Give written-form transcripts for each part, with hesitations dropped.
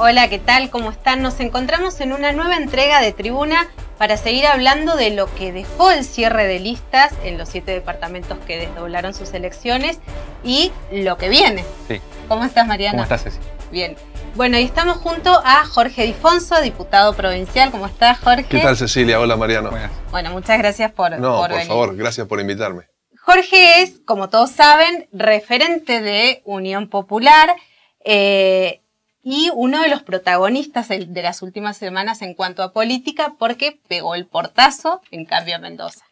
Hola, ¿qué tal? ¿Cómo están? Nos encontramos en una nueva entrega de Tribuna para seguir hablando de lo que dejó el cierre de listas en los 7 departamentos que desdoblaron sus elecciones y lo que viene. Sí. ¿Cómo estás, Mariana? ¿Cómo estás, Ceci? Bien. Bueno, y estamos junto a Jorge Difonso, diputado provincial. ¿Cómo estás, Jorge? ¿Qué tal, Cecilia? Hola, Mariano. Buenas. Bueno, muchas gracias por venir. Por favor, gracias por invitarme. Jorge es, como todos saben, referente de Unión Popular y uno de los protagonistas de las últimas semanas en cuanto a política, porque pegó el portazo en Cambia Mendoza.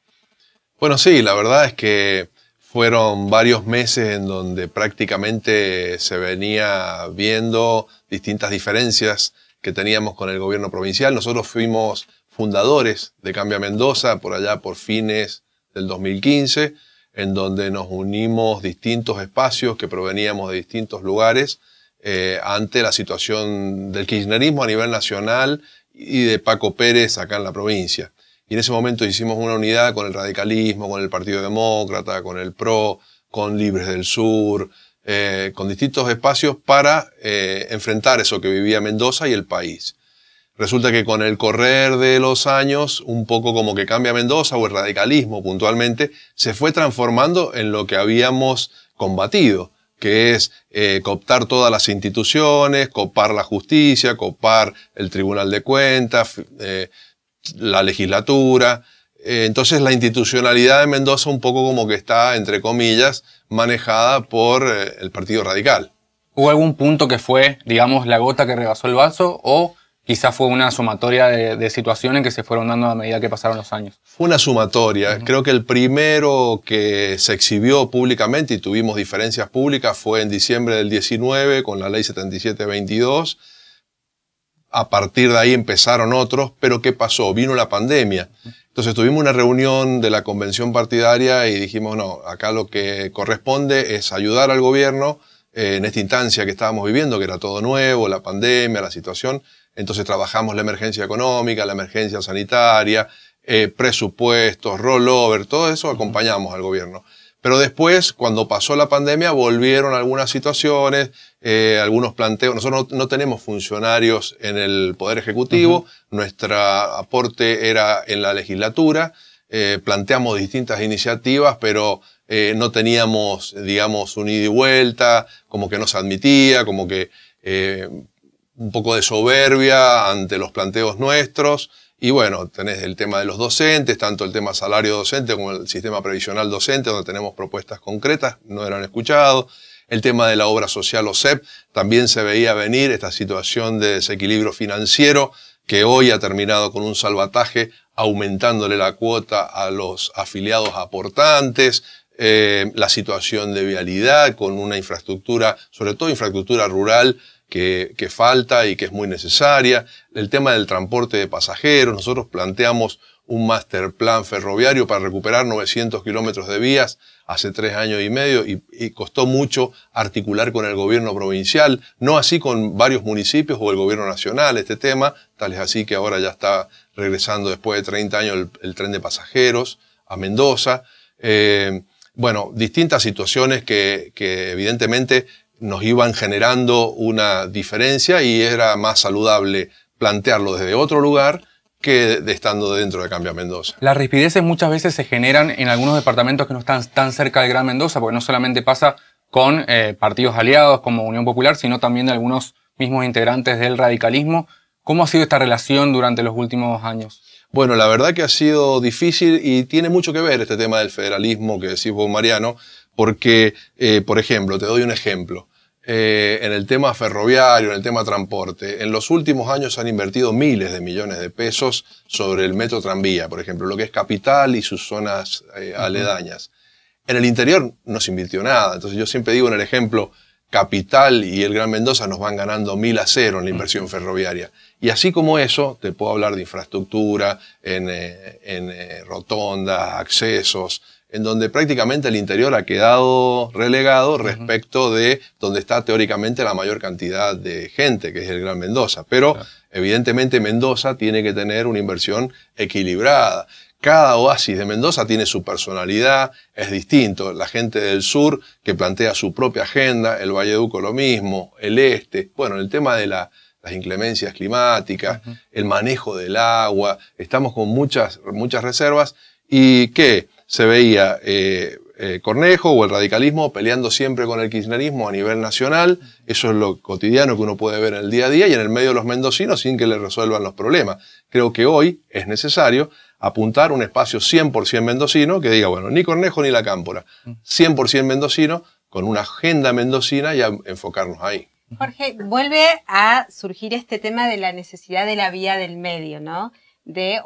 Bueno, sí, la verdad es que fueron varios meses en donde prácticamente se venía viendo distintas diferencias que teníamos con el gobierno provincial. Nosotros fuimos fundadores de Cambia Mendoza por allá por fines del 2015, en donde nos unimos distintos espacios que proveníamos de distintos lugares ante la situación del kirchnerismo a nivel nacional y de Paco Pérez acá en la provincia. Y en ese momento hicimos una unidad con el radicalismo, con el Partido Demócrata, con el PRO, con Libres del Sur, con distintos espacios para enfrentar eso que vivía Mendoza y el país. Resulta que con el correr de los años, un poco como que Cambia Mendoza o el radicalismo puntualmente, se fue transformando en lo que habíamos combatido, que es cooptar todas las instituciones, copar la justicia, copar el Tribunal de Cuentas, la legislatura. Entonces la institucionalidad de Mendoza un poco como que está, entre comillas, manejada por el Partido Radical. ¿Hubo algún punto que fue, digamos, la gota que rebasó el vaso o quizás fue una sumatoria de situaciones que se fueron dando a medida que pasaron los años? Fue una sumatoria. Creo que el primero que se exhibió públicamente y tuvimos diferencias públicas fue en diciembre del 19 con la ley 7722. A partir de ahí empezaron otros, pero ¿qué pasó? Vino la pandemia. Entonces tuvimos una reunión de la convención partidaria y dijimos, no, acá lo que corresponde es ayudar al gobierno en esta instancia que estábamos viviendo, que era todo nuevo, la pandemia, la situación. Entonces trabajamos la emergencia económica, la emergencia sanitaria, presupuestos, rollover, todo eso acompañamos al gobierno. Pero después, cuando pasó la pandemia, volvieron algunas situaciones, algunos planteos. Nosotros no tenemos funcionarios en el Poder Ejecutivo, nuestro aporte era en la legislatura, planteamos distintas iniciativas, pero no teníamos, digamos, un ida y vuelta, como que no se admitía, como que un poco de soberbia ante los planteos nuestros. Y bueno, tenés el tema de los docentes, tanto el tema salario docente como el sistema previsional docente, donde tenemos propuestas concretas, no eran escuchados. El tema de la obra social OSEP, también se veía venir esta situación de desequilibrio financiero, que hoy ha terminado con un salvataje, aumentándole la cuota a los afiliados aportantes, la situación de vialidad con una infraestructura, sobre todo infraestructura rural, que falta y que es muy necesaria. El tema del transporte de pasajeros. Nosotros planteamos un master plan ferroviario para recuperar 900 kilómetros de vías hace 3 años y medio y costó mucho articular con el gobierno provincial, no así con varios municipios o el gobierno nacional este tema, tal es así que ahora ya está regresando después de 30 años el tren de pasajeros a Mendoza. Bueno, distintas situaciones que evidentemente nos iban generando una diferencia y era más saludable plantearlo desde otro lugar que estando dentro de Cambia Mendoza. Las rispideces muchas veces se generan en algunos departamentos que no están tan cerca del Gran Mendoza, porque no solamente pasa con partidos aliados como Unión Popular, sino también de algunos mismos integrantes del radicalismo. ¿Cómo ha sido esta relación durante los últimos años? Bueno, la verdad que ha sido difícil y tiene mucho que ver este tema del federalismo que decís vos, Mariano, porque, por ejemplo, te doy un ejemplo. En el tema ferroviario, en el tema transporte, en los últimos años se han invertido miles de millones de pesos sobre el metro tranvía, por ejemplo, lo que es Capital y sus zonas aledañas. En el interior no se invirtió nada, entonces yo siempre digo en el ejemplo, Capital y el Gran Mendoza nos van ganando 1000-0 en la inversión ferroviaria. Y así como eso, te puedo hablar de infraestructura, en rotondas, accesos, en donde prácticamente el interior ha quedado relegado respecto de donde está teóricamente la mayor cantidad de gente, que es el Gran Mendoza. Pero evidentemente Mendoza tiene que tener una inversión equilibrada. Cada oasis de Mendoza tiene su personalidad, es distinto. La gente del sur que plantea su propia agenda, el Valleduco lo mismo, el este. Bueno, el tema de la las inclemencias climáticas, el manejo del agua, estamos con muchas reservas, y que se veía Cornejo o el radicalismo peleando siempre con el kirchnerismo a nivel nacional. Eso es lo cotidiano que uno puede ver en el día a día, y en el medio de los mendocinos sin que le resuelvan los problemas. Creo que hoy es necesario apuntar un espacio 100% mendocino que diga, bueno, ni Cornejo ni la Cámpora, 100% mendocino, con una agenda mendocina, y a enfocarnos ahí. Jorge, vuelve a surgir este tema de la necesidad de la vía del medio, ¿no? De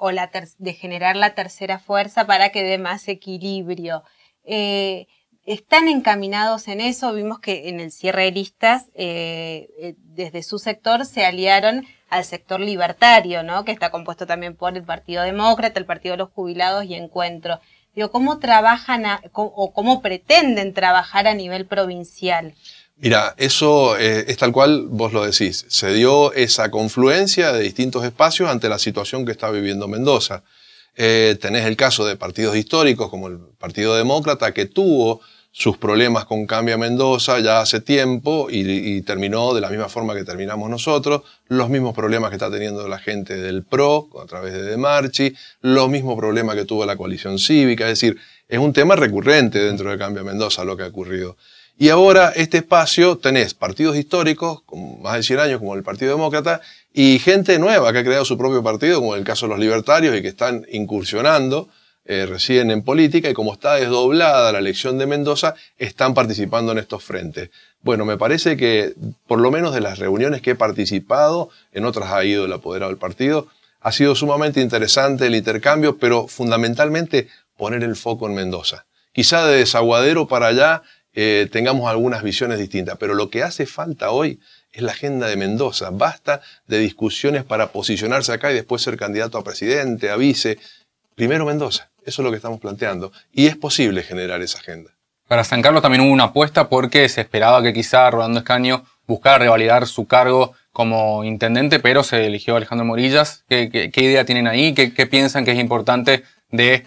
generar la tercera fuerza para que dé más equilibrio. ¿Están encaminados en eso? Vimos que en el cierre de listas, desde su sector se aliaron al sector libertario, ¿no? Que está compuesto también por el Partido Demócrata, el Partido de los Jubilados y Encuentro. Digo, ¿cómo trabajan o cómo pretenden trabajar a nivel provincial? Mira, eso es tal cual vos lo decís. Se dio esa confluencia de distintos espacios ante la situación que está viviendo Mendoza. Tenés el caso de partidos históricos como el Partido Demócrata, que tuvo sus problemas con Cambia Mendoza ya hace tiempo y terminó de la misma forma que terminamos nosotros, los mismos problemas que está teniendo la gente del PRO a través de Marchi, los mismos problemas que tuvo la coalición cívica. Es decir, es un tema recurrente dentro de Cambia Mendoza lo que ha ocurrido. Y ahora este espacio tenés partidos históricos con más de 100 años como el Partido Demócrata, y gente nueva que ha creado su propio partido, como el caso de los libertarios, y que están incursionando recién en política, y como está desdoblada la elección de Mendoza, están participando en estos frentes. Bueno, me parece que por lo menos de las reuniones que he participado, en otras ha ido el apoderado del partido, ha sido sumamente interesante el intercambio, pero fundamentalmente poner el foco en Mendoza. Quizá de Desaguadero para allá tengamos algunas visiones distintas, pero lo que hace falta hoy es la agenda de Mendoza. Basta de discusiones para posicionarse acá y después ser candidato a presidente, a vice. Primero Mendoza, eso es lo que estamos planteando, y es posible generar esa agenda. Para San Carlos también hubo una apuesta porque se esperaba que quizá Rolando Escaño buscara revalidar su cargo como intendente, pero se eligió a Alejandro Morillas. ¿Qué idea tienen ahí? ¿Qué piensan que es importante de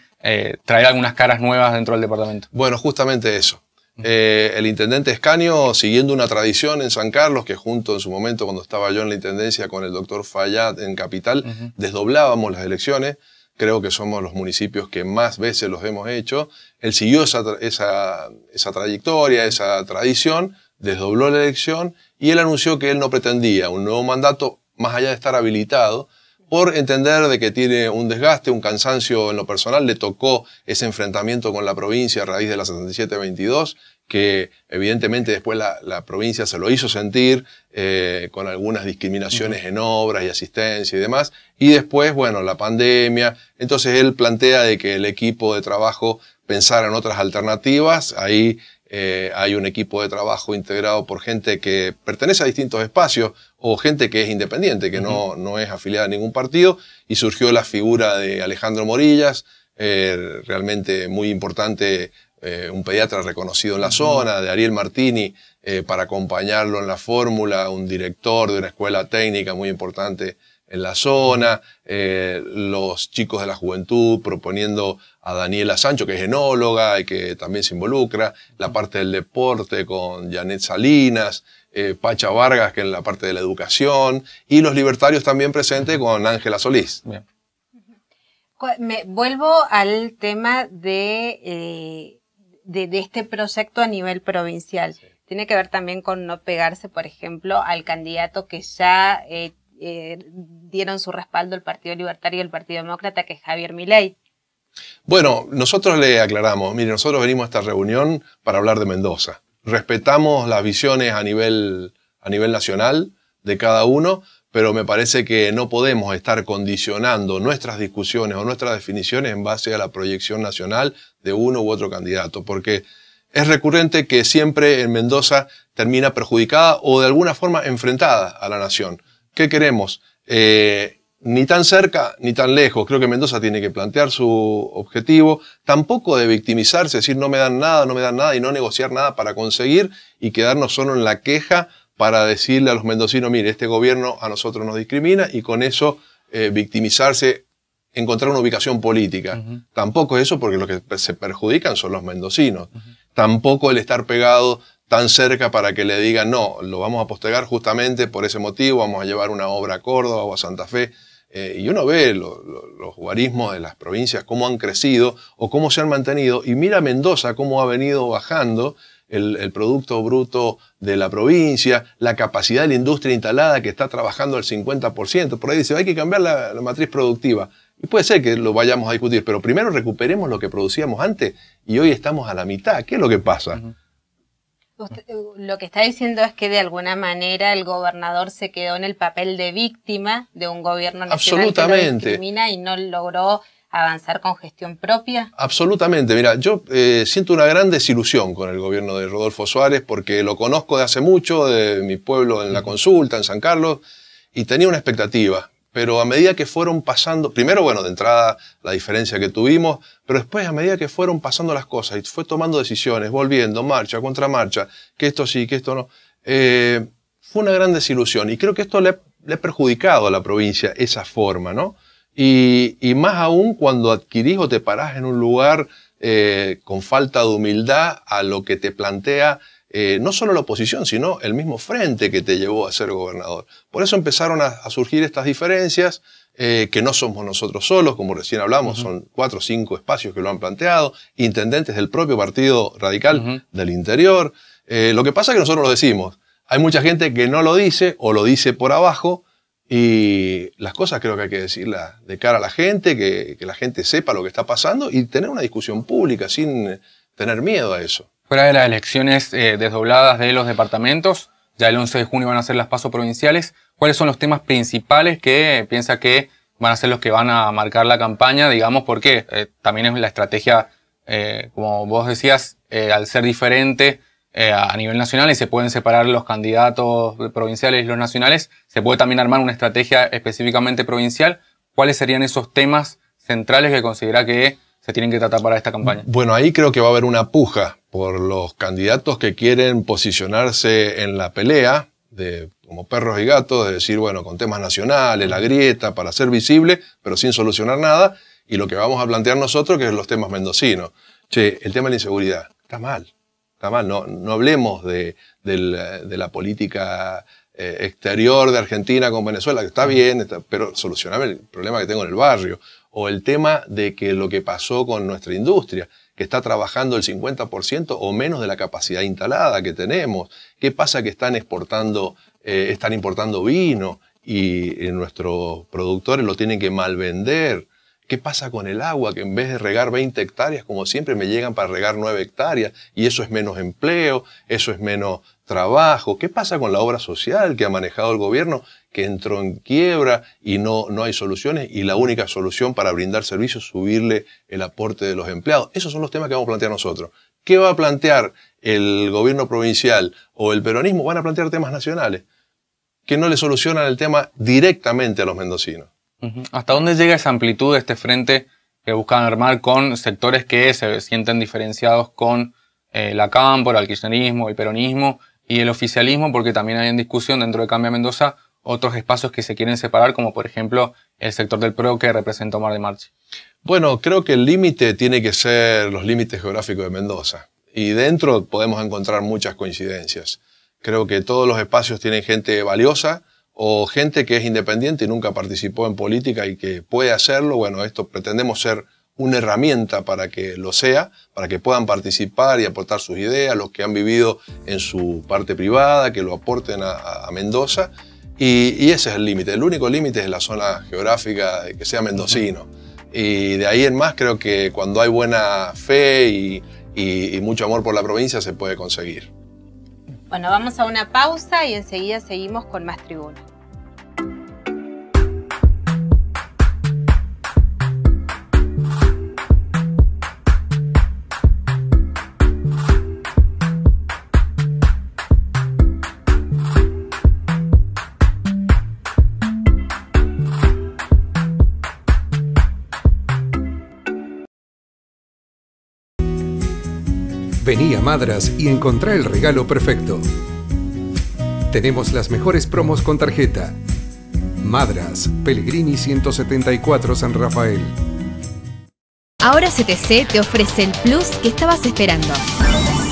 traer algunas caras nuevas dentro del departamento? Bueno, justamente eso. El intendente Escaño, siguiendo una tradición en San Carlos, que junto en su momento cuando estaba yo en la intendencia con el doctor Fayad en Capital, desdoblábamos las elecciones. Creo que somos los municipios que más veces los hemos hecho. Él siguió esa trayectoria, esa tradición, desdobló la elección, y él anunció que él no pretendía un nuevo mandato más allá de estar habilitado, por entender de que tiene un desgaste, un cansancio en lo personal. Le tocó ese enfrentamiento con la provincia a raíz de la 77-22, que evidentemente después la provincia se lo hizo sentir con algunas discriminaciones en obras y asistencia y demás. Y después, bueno, la pandemia. Entonces él plantea de que el equipo de trabajo pensara en otras alternativas. Ahí hay un equipo de trabajo integrado por gente que pertenece a distintos espacios o gente que es independiente, que no es afiliada a ningún partido, y surgió la figura de Alejandro Morillas, realmente muy importante, un pediatra reconocido en la zona, de Ariel Martini, para acompañarlo en la fórmula, un director de una escuela técnica muy importante en la zona, los chicos de la juventud proponiendo a Daniela Sancho, que es enóloga y que también se involucra, la parte del deporte con Janet Salinas, Pacha Vargas, que en la parte de la educación, y los libertarios también presentes con Ángela Solís. Bien. Me vuelvo al tema de este proyecto a nivel provincial. Sí. Tiene que ver también con no pegarse, por ejemplo, al candidato que ya dieron su respaldo el Partido Libertario y el Partido Demócrata, que es Javier Milei. Bueno, nosotros le aclaramos, mire, nosotros venimos a esta reunión para hablar de Mendoza. Respetamos las visiones a nivel nacional de cada uno, pero me parece que no podemos estar condicionando nuestras discusiones o nuestras definiciones en base a la proyección nacional de uno u otro candidato, porque es recurrente que siempre en Mendoza termina perjudicada o de alguna forma enfrentada a la nación. ¿Qué queremos? Ni tan cerca ni tan lejos. Creo que Mendoza tiene que plantear su objetivo, tampoco de victimizarse, decir no me dan nada y no negociar nada para conseguir y quedarnos solo en la queja para decirle a los mendocinos, mire, este gobierno a nosotros nos discrimina, y con eso victimizarse, encontrar una ubicación política. Tampoco es eso, porque los que se perjudican son los mendocinos. Tampoco el estar pegado tan cerca para que le digan, no, lo vamos a postergar justamente por ese motivo, vamos a llevar una obra a Córdoba o a Santa Fe. Y uno ve los guarismos de las provincias, cómo han crecido o cómo se han mantenido, y mira Mendoza cómo ha venido bajando el Producto Bruto de la provincia, la capacidad de la industria instalada que está trabajando al 50%. Por ahí dice, hay que cambiar la matriz productiva. Y puede ser que lo vayamos a discutir, pero primero recuperemos lo que producíamos antes y hoy estamos a la mitad. ¿Qué es lo que pasa? Usted, lo que está diciendo es que de alguna manera el gobernador se quedó en el papel de víctima de un gobierno nacional que lo discrimina y no logró avanzar con gestión propia. Absolutamente. Mira, yo siento una gran desilusión con el gobierno de Rodolfo Suárez porque lo conozco de hace mucho, de mi pueblo en La Consulta, en San Carlos, y tenía una expectativa. Pero a medida que fueron pasando, primero, bueno, de entrada la diferencia que tuvimos, pero después a medida que fueron pasando las cosas y fue tomando decisiones, volviendo, marcha, contramarcha, que esto sí, que esto no, fue una gran desilusión. Y creo que esto le ha perjudicado a la provincia esa forma, ¿no? Y más aún cuando adquirís o te parás en un lugar con falta de humildad a lo que te plantea no solo la oposición, sino el mismo frente que te llevó a ser gobernador. Por eso empezaron a surgir estas diferencias, que no somos nosotros solos, como recién hablamos, son 4 o 5 espacios que lo han planteado, intendentes del propio Partido Radical del Interior. Lo que pasa es que nosotros lo decimos. Hay mucha gente que no lo dice o lo dice por abajo, y las cosas creo que hay que decirlas de cara a la gente, que la gente sepa lo que está pasando y tener una discusión pública sin tener miedo a eso. Fuera de las elecciones desdobladas de los departamentos, ya el 11 de junio van a ser las PASO provinciales, ¿cuáles son los temas principales que piensa que van a ser los que van a marcar la campaña? Digamos, porque también es la estrategia, como vos decías, al ser diferente a nivel nacional y se pueden separar los candidatos provinciales y los nacionales, se puede también armar una estrategia específicamente provincial. ¿Cuáles serían esos temas centrales que considera que se tienen que tratar para esta campaña? Bueno, ahí creo que va a haber una puja por los candidatos que quieren posicionarse en la pelea, como perros y gatos, de decir, bueno, con temas nacionales, la grieta, para ser visible, pero sin solucionar nada, y lo que vamos a plantear nosotros, que es los temas mendocinos. Che, el tema de la inseguridad, está mal, no hablemos de la política exterior de Argentina con Venezuela, que está bien, pero solucioname el problema que tengo en el barrio. O el tema de que lo que pasó con nuestra industria, que está trabajando el 50% o menos de la capacidad instalada que tenemos. ¿Qué pasa que están importando vino y nuestros productores lo tienen que malvender? ¿Qué pasa con el agua? Que en vez de regar 20 hectáreas, como siempre, me llegan para regar 9 hectáreas y eso es menos empleo, eso es menos trabajo. ¿Qué pasa con la obra social que ha manejado el gobierno, que entró en quiebra y no hay soluciones y la única solución para brindar servicios es subirle el aporte de los empleados? Esos son los temas que vamos a plantear nosotros. ¿Qué va a plantear el gobierno provincial o el peronismo? Van a plantear temas nacionales que no le solucionan el tema directamente a los mendocinos. ¿Hasta dónde llega esa amplitud de este frente que buscan armar con sectores que se sienten diferenciados con la cámpora, el kirchnerismo, el peronismo y el oficialismo? Porque también hay en discusión dentro de Cambia Mendoza otros espacios que se quieren separar, como por ejemplo el sector del PRO que representa Omar de Marchi. Bueno, creo que el límite tiene que ser los límites geográficos de Mendoza. Y dentro podemos encontrar muchas coincidencias. Creo que todos los espacios tienen gente valiosa, o gente que es independiente y nunca participó en política y que puede hacerlo. Bueno, esto pretendemos ser una herramienta para que lo sea, para que puedan participar y aportar sus ideas, los que han vivido en su parte privada, que lo aporten a Mendoza. Y ese es el límite. El único límite es la zona geográfica, de que sea mendocino. Y de ahí en más creo que cuando hay buena fe y mucho amor por la provincia se puede conseguir. Bueno, vamos a una pausa y enseguida seguimos con más Tribuna. Vení a Madras y encontrá el regalo perfecto. Tenemos las mejores promos con tarjeta. Madras, Pellegrini 174 San Rafael. Ahora CTC te ofrece el plus que estabas esperando.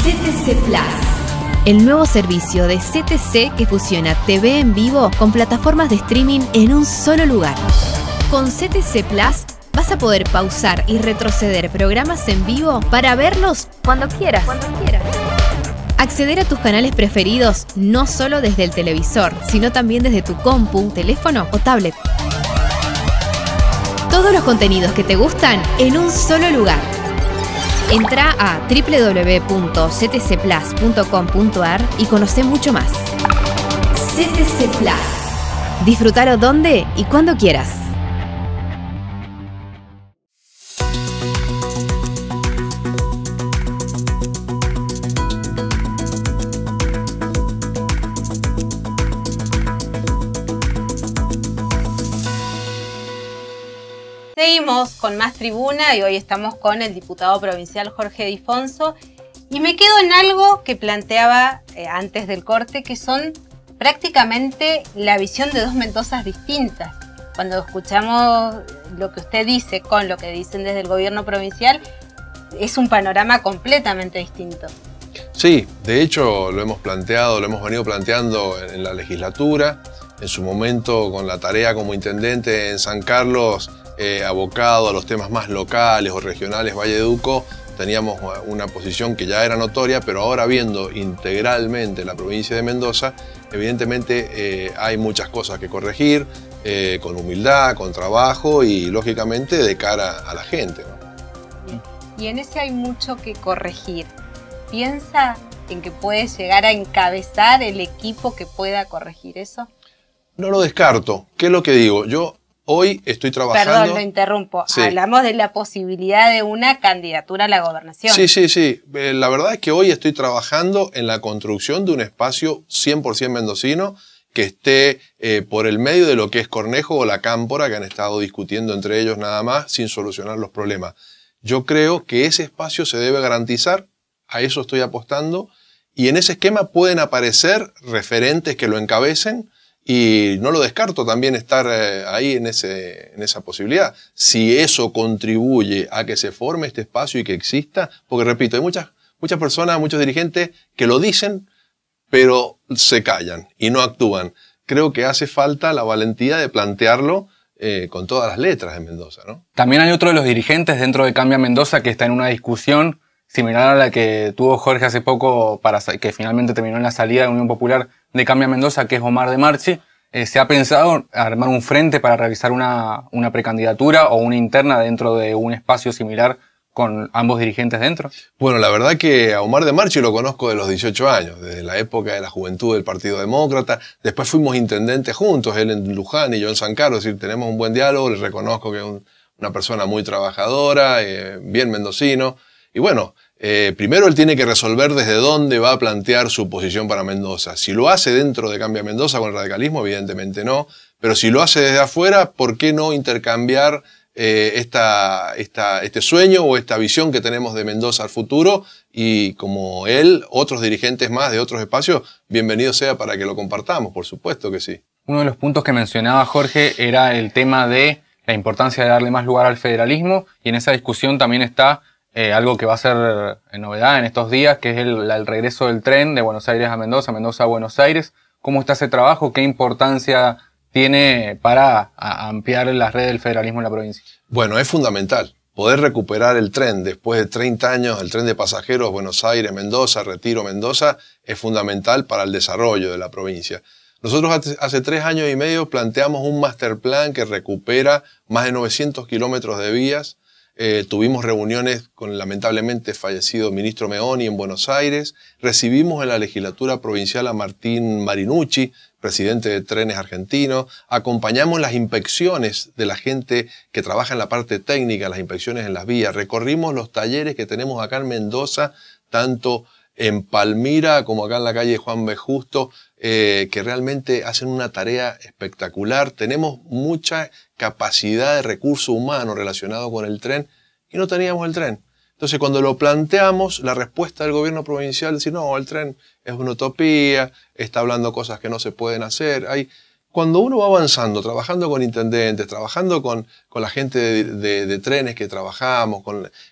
CTC Plus. el nuevo servicio de CTC que fusiona TV en vivo con plataformas de streaming en un solo lugar. Con CTC Plus vas a poder pausar y retroceder programas en vivo para verlos cuando quieras. Acceder a tus canales preferidos no solo desde el televisor, sino también desde tu compu, teléfono o tablet. Todos los contenidos que te gustan en un solo lugar. Entra a www.ctcplus.com.ar y conoce mucho más. CTC Plus. Disfrútalo donde y cuando quieras. Seguimos con más tribuna y hoy estamos con el diputado provincial Jorge Difonso y me quedo en algo que planteaba antes del corte, que son prácticamente la visión de dos Mendozas distintas. Cuando escuchamos lo que usted dice con lo que dicen desde el gobierno provincial, es un panorama completamente distinto. Sí, de hecho lo hemos planteado, lo hemos venido planteando en la legislatura, en su momento con la tarea como intendente en San Carlos, abocado a los temas más locales o regionales Valleduco, teníamos una posición que ya era notoria, pero ahora viendo integralmente la provincia de Mendoza, evidentemente hay muchas cosas que corregir, con humildad, con trabajo y lógicamente de cara a la gente, ¿no? Y en ese hay mucho que corregir. ¿Piensa en que puede llegar a encabezar el equipo que pueda corregir eso? No lo descarto. ¿Qué es lo que digo? Yo hoy estoy trabajando... Perdón, lo interrumpo. Sí. Hablamos de la posibilidad de una candidatura a la gobernación. Sí. La verdad es que hoy estoy trabajando en la construcción de un espacio 100% mendocino que esté por el medio de lo que es Cornejo o la Cámpora, que han estado discutiendo entre ellos nada más, sin solucionar los problemas. Yo creo que ese espacio se debe garantizar, a eso estoy apostando, y en ese esquema pueden aparecer referentes que lo encabecen, y no lo descarto también estar ahí en esa posibilidad. Si eso contribuye a que se forme este espacio y que exista, porque repito, hay muchas personas, muchos dirigentes que lo dicen, pero se callan y no actúan. Creo que hace falta la valentía de plantearlo con todas las letras en Mendoza, ¿no? También hay otro de los dirigentes dentro de Cambia Mendoza que está en una discusión similar a la que tuvo Jorge hace poco, que finalmente terminó en la salida de Unión Popular de Cambia Mendoza, que es Omar de Marchi. ¿Se ha pensado armar un frente para realizar una precandidatura o una interna dentro de un espacio similar con ambos dirigentes dentro? Bueno, la verdad que a Omar de Marchi lo conozco de los 18 años, desde la época de la juventud del Partido Demócrata. Después fuimos intendentes juntos, él en Luján y yo en San Carlos, es decir, tenemos un buen diálogo, le reconozco que es una persona muy trabajadora, bien mendocino. Y bueno, primero él tiene que resolver desde dónde va a plantear su posición para Mendoza. Si lo hace dentro de Cambia Mendoza con el radicalismo, evidentemente no. Pero si lo hace desde afuera, ¿por qué no intercambiar este sueño o esta visión que tenemos de Mendoza al futuro? Y como él, otros dirigentes más de otros espacios, bienvenido sea para que lo compartamos, por supuesto que sí. Uno de los puntos que mencionaba Jorge era el tema de la importancia de darle más lugar al federalismo, y en esa discusión también está algo que va a ser novedad en estos días, que es el regreso del tren de Buenos Aires a Mendoza, Mendoza a Buenos Aires. ¿Cómo está ese trabajo? ¿Qué importancia tiene para ampliar las redes del federalismo en la provincia? Bueno, es fundamental poder recuperar el tren después de 30 años, el tren de pasajeros Buenos Aires, Mendoza, Retiro, Mendoza, es fundamental para el desarrollo de la provincia. Nosotros hace 3 años y medio planteamos un master plan que recupera más de 900 kilómetros de vías. Tuvimos reuniones con el lamentablemente fallecido ministro Meoni en Buenos Aires. Recibimos en la legislatura provincial a Martín Marinucci, presidente de Trenes Argentinos. Acompañamos las inspecciones de la gente que trabaja en la parte técnica, las inspecciones en las vías. Recorrimos los talleres que tenemos acá en Mendoza, tanto en Palmira como acá en la calle Juan B. Justo, que realmente hacen una tarea espectacular. Tenemos mucha capacidad de recurso humano relacionado con el tren y no teníamos el tren. Entonces, cuando lo planteamos, la respuesta del gobierno provincial es decir, no, el tren es una utopía, está hablando cosas que no se pueden hacer. cuando uno va avanzando, trabajando con intendentes, trabajando con la gente de trenes que trabajamos,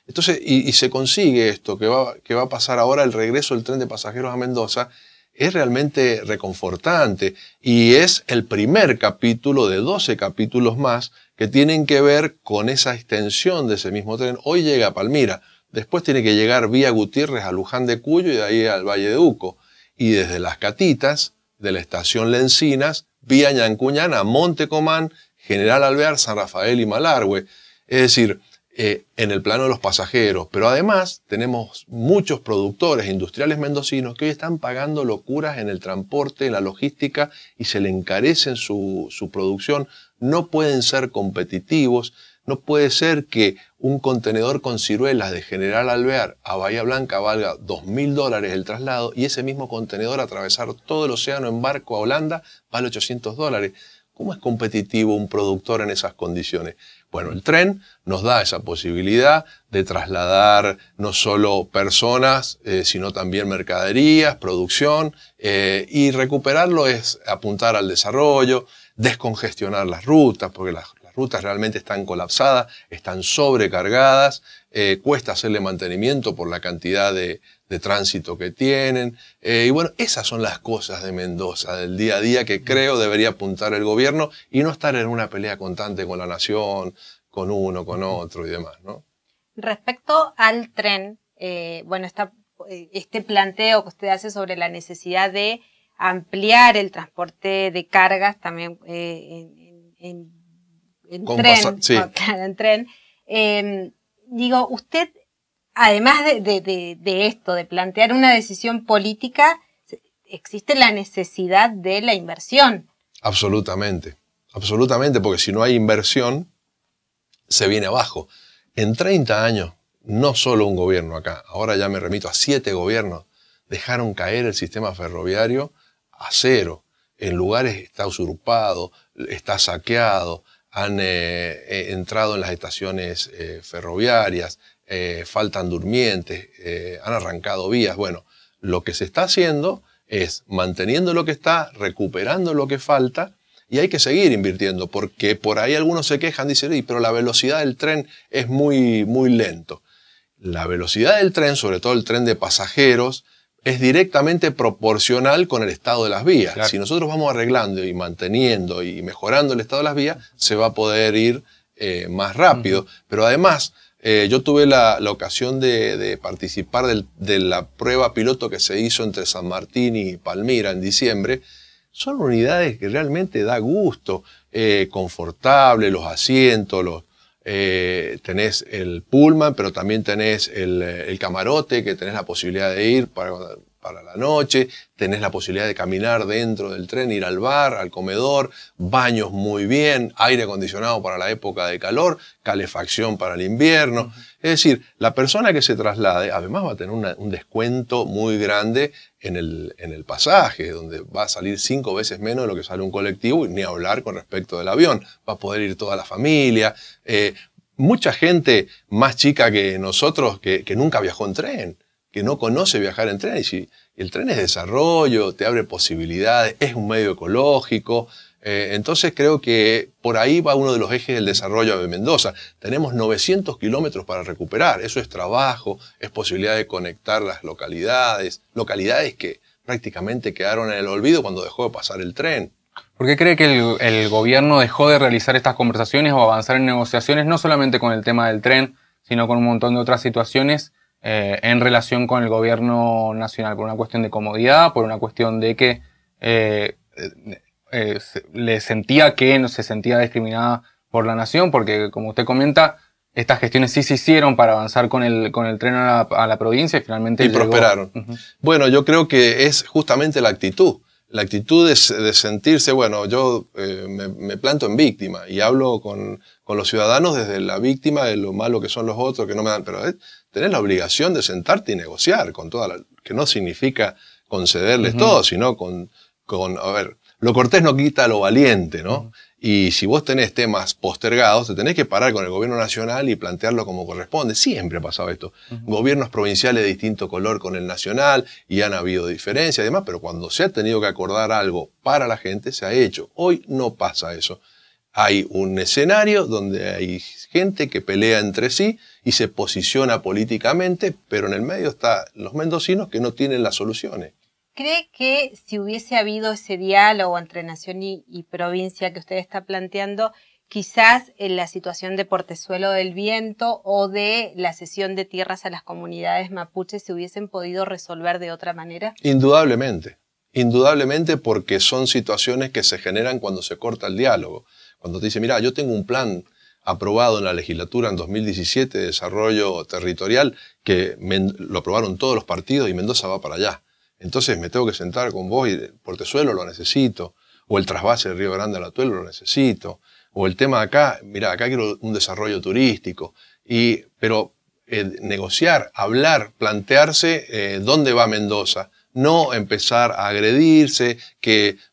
entonces, y se consigue esto, que va a pasar ahora el regreso del tren de pasajeros a Mendoza, es realmente reconfortante y es el primer capítulo de 12 capítulos más que tienen que ver con esa extensión de ese mismo tren. Hoy llega a Palmira, después tiene que llegar vía Gutiérrez a Luján de Cuyo y de ahí al Valle de Uco. Y desde Las Catitas, de la estación Lencinas, vía Ñancuñán a Montecomán, General Alvear, San Rafael y Malargüe. Es decir, en el plano de los pasajeros. Pero además tenemos muchos productores industriales mendocinos que hoy están pagando locuras en el transporte, en la logística, y se le encarecen su producción. No pueden ser competitivos. No puede ser que un contenedor con ciruelas de General Alvear a Bahía Blanca valga $2.000 el traslado y ese mismo contenedor atravesar todo el océano en barco a Holanda vale $800. ¿Cómo es competitivo un productor en esas condiciones? Bueno, el tren nos da esa posibilidad de trasladar no solo personas, sino también mercaderías, producción, y recuperarlo es apuntar al desarrollo, descongestionar las rutas, porque las rutas realmente están colapsadas, están sobrecargadas, cuesta hacerle mantenimiento por la cantidad de tránsito que tienen. Y bueno, esas son las cosas de Mendoza, del día a día, que creo debería apuntar el gobierno y no estar en una pelea constante con la nación, con uno, con otro y demás, ¿no? Respecto al tren, bueno, este planteo que usted hace sobre la necesidad de ampliar el transporte de cargas también en tren, sí. En tren. Digo, usted, además de esto, de plantear una decisión política, existe la necesidad de la inversión. Absolutamente, absolutamente, porque si no hay inversión, se viene abajo. En 30 años, no solo un gobierno acá, ahora ya me remito a 7 gobiernos, dejaron caer el sistema ferroviario a cero. En lugares está usurpado, está saqueado, han entrado en las estaciones ferroviarias, faltan durmientes, han arrancado vías. Bueno, lo que se está haciendo es manteniendo lo que está, recuperando lo que falta, y hay que seguir invirtiendo, porque por ahí algunos se quejan, dicen, pero la velocidad del tren es muy, muy lento. La velocidad del tren, sobre todo el tren de pasajeros, es directamente proporcional con el estado de las vías. Claro. Si nosotros vamos arreglando y manteniendo y mejorando el estado de las vías, se va a poder ir más rápido. Pero además, yo tuve la ocasión de participar de la prueba piloto que se hizo entre San Martín y Palmira en diciembre. Son unidades que realmente da gusto, confortable, los asientos, tenés el pullman, pero también tenés el camarote, que tenés la posibilidad de ir para la noche, tenés la posibilidad de caminar dentro del tren, ir al bar, al comedor, baños muy bien, aire acondicionado para la época de calor, calefacción para el invierno. Es decir, la persona que se traslade, además va a tener un descuento muy grande en el pasaje, donde va a salir 5 veces menos de lo que sale un colectivo, y ni hablar con respecto del avión. Va a poder ir toda la familia. Mucha gente más chica que nosotros que nunca viajó en tren, que no conoce viajar en tren. Y el tren es desarrollo, te abre posibilidades, es un medio ecológico. Entonces creo que por ahí va uno de los ejes del desarrollo de Mendoza. Tenemos 900 kilómetros para recuperar. Eso es trabajo, es posibilidad de conectar las localidades que prácticamente quedaron en el olvido cuando dejó de pasar el tren. ¿Por qué cree que el gobierno dejó de realizar estas conversaciones o avanzar en negociaciones, no solamente con el tema del tren, sino con un montón de otras situaciones en relación con el gobierno nacional? ¿Por una cuestión de comodidad? ¿Por una cuestión de que le sentía que no se sentía discriminada por la nación? Porque, como usted comenta, estas gestiones sí se hicieron para avanzar con el tren a la provincia y finalmente llegó. Prosperaron. Bueno, yo creo que es justamente la actitud. La actitud de sentirse, bueno, yo me planto en víctima y hablo con los ciudadanos desde la víctima de lo malo que son los otros, que no me dan, pero tenés la obligación de sentarte y negociar con que no significa concederles todo, sino a ver, lo cortés no quita lo valiente, ¿no? Y si vos tenés temas postergados, te tenés que parar con el gobierno nacional y plantearlo como corresponde. Siempre ha pasado esto. Gobiernos provinciales de distinto color con el nacional y han habido diferencias y demás, pero cuando se ha tenido que acordar algo para la gente, se ha hecho. Hoy no pasa eso. Hay un escenario donde hay gente que pelea entre sí y se posiciona políticamente, pero en el medio están los mendocinos que no tienen las soluciones. ¿Cree que si hubiese habido ese diálogo entre nación y provincia que usted está planteando, quizás en la situación de Portezuelo del Viento o de la cesión de tierras a las comunidades mapuches se hubiesen podido resolver de otra manera? Indudablemente. Indudablemente, porque son situaciones que se generan cuando se corta el diálogo. Cuando te dice, mira, yo tengo un plan aprobado en la legislatura en 2017 de desarrollo territorial que lo aprobaron todos los partidos y Mendoza va para allá. Entonces me tengo que sentar con vos y Portezuelo lo necesito, o el trasvase del Río Grande al Atuelo lo necesito, o el tema de acá, mira, acá quiero un desarrollo turístico. Pero negociar, hablar, plantearse dónde va Mendoza, no empezar a agredirse,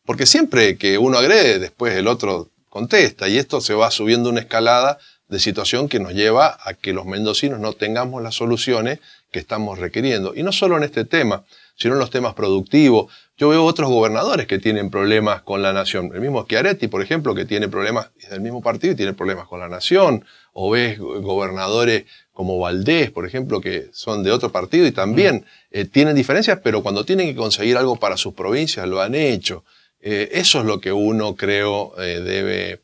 porque siempre que uno agrede, después el otro contesta, y esto se va subiendo una escalada de situación que nos lleva a que los mendocinos no tengamos las soluciones que estamos requiriendo. Y no solo en este tema, sino en los temas productivos. Yo veo otros gobernadores que tienen problemas con la nación. El mismo Schiaretti, por ejemplo, que tiene problemas, es del mismo partido y tiene problemas con la nación. O ves gobernadores como Valdés, por ejemplo, que son de otro partido y también tienen diferencias, pero cuando tienen que conseguir algo para sus provincias lo han hecho. Eso es lo que uno, creo, debe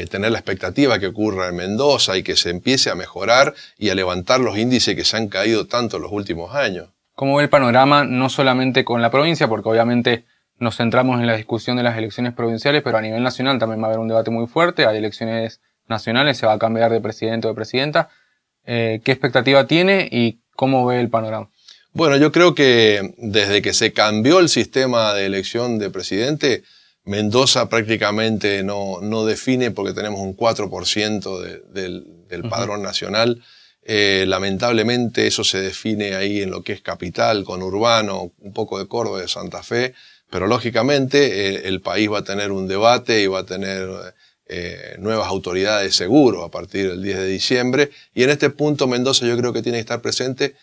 tener la expectativa que ocurra en Mendoza y que se empiece a mejorar y a levantar los índices que se han caído tanto en los últimos años. ¿Cómo ve el panorama, no solamente con la provincia, porque obviamente nos centramos en la discusión de las elecciones provinciales, pero a nivel nacional también va a haber un debate muy fuerte, hay elecciones nacionales, se va a cambiar de presidente o de presidenta? ¿Qué expectativa tiene y cómo ve el panorama? Bueno, yo creo que desde que se cambió el sistema de elección de presidente, Mendoza prácticamente no define porque tenemos un 4% del padrón nacional. Lamentablemente eso se define ahí en lo que es capital, con urbano, un poco de Córdoba, de Santa Fe, pero lógicamente el país va a tener un debate y va a tener nuevas autoridades seguro a partir del 10 de diciembre y en este punto Mendoza yo creo que tiene que estar presente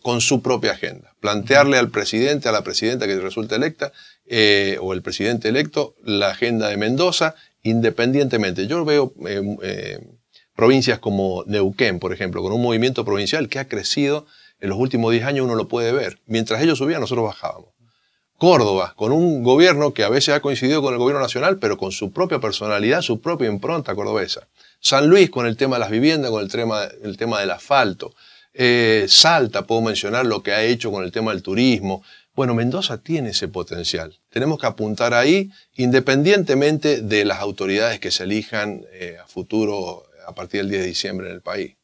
con su propia agenda, plantearle al presidente, a la presidenta que resulte electa o el presidente electo la agenda de Mendoza independientemente. Yo veo provincias como Neuquén, por ejemplo, con un movimiento provincial que ha crecido en los últimos 10 años, uno lo puede ver. Mientras ellos subían, nosotros bajábamos. Córdoba, con un gobierno que a veces ha coincidido con el gobierno nacional, pero con su propia personalidad, su propia impronta cordobesa. San Luis, con el tema de las viviendas, con el tema del asfalto. Salta, puedo mencionar lo que ha hecho con el tema del turismo. Bueno, Mendoza tiene ese potencial. Tenemos que apuntar ahí, independientemente de las autoridades que se elijan a futuro a partir del 10 de diciembre en el país.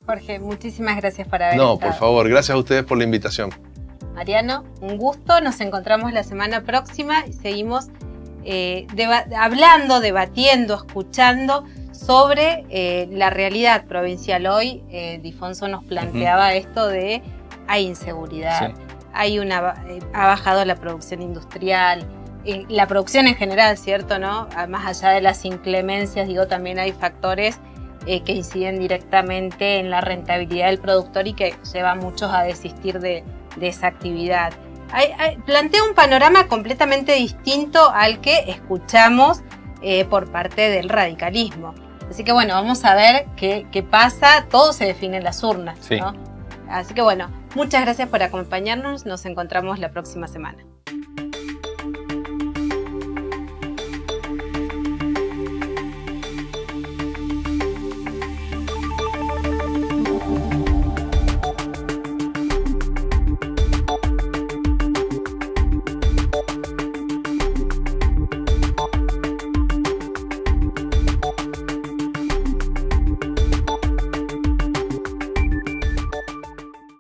Jorge, muchísimas gracias por haber estado. No, por favor, gracias a ustedes por la invitación. Mariano, un gusto. Nos encontramos la semana próxima y seguimos hablando, debatiendo, escuchando sobre la realidad provincial. Hoy Difonso nos planteaba esto de hay inseguridad, ha bajado la producción industrial, la producción en general, ¿cierto? ¿No? Más allá de las inclemencias, digo, también hay factores que inciden directamente en la rentabilidad del productor y que lleva a muchos a desistir de esa actividad. Plantea un panorama completamente distinto al que escuchamos por parte del radicalismo. Así que bueno, vamos a ver qué pasa. Todo se define en las urnas, ¿no? Así que bueno, muchas gracias por acompañarnos. Nos encontramos la próxima semana.